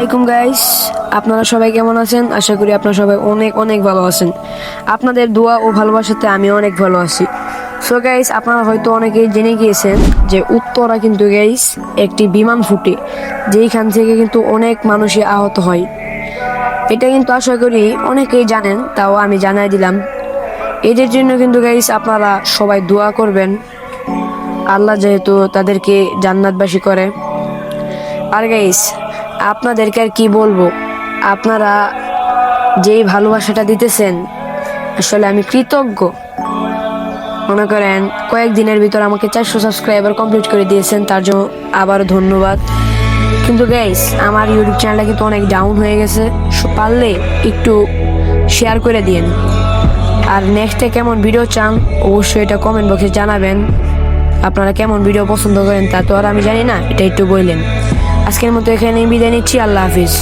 আসসালামাইকুম গাইস, আপনারা সবাই কেমন আছেন? আশা করি আপনারা সবাই অনেক অনেক ভালো আছেন। আপনাদের দোয়া ও ভালোবাসাতে আমি অনেক ভালো আছি। সো গাইস, আপনারা হয়তো অনেকেই জেনে গিয়েছেন যে উত্তরা কিন্তু গাইস একটি বিমান ফুটে, যেইখান থেকে কিন্তু অনেক মানুষই আহত হয়। এটা কিন্তু আশা করি অনেকেই জানেন, তাও আমি জানাই দিলাম। এদের জন্য কিন্তু গাইস আপনারা সবাই দোয়া করবেন, আল্লাহ যেহেতু তাদেরকে জান্নাতবাসী করে। আর গাইস, আপনাদেরকে আর কি বলবো, আপনারা যেই ভালোবাসাটা দিতেছেন আসলে আমি কৃতজ্ঞ। মনে করেন কয়েকদিনের ভিতর আমাকে 400 সাবস্ক্রাইবার কমপ্লিট করে দিয়েছেন, তার জন্য আবারও ধন্যবাদ। কিন্তু গাইস, আমার ইউটিউব চ্যানেলটা কিন্তু অনেক ডাউন হয়ে গেছে, পারলে একটু শেয়ার করে দিন। আর নেক্সটে কেমন ভিডিও চান অবশ্যই এটা কমেন্ট বক্সে জানাবেন। আপনারা কেমন ভিডিও পছন্দ করেন তা তো আর আমি জানি না, এটা একটু বললেন। আজকের মতো এখানে বিদায় নিচ্ছি, আল্লাহ হাফিজ।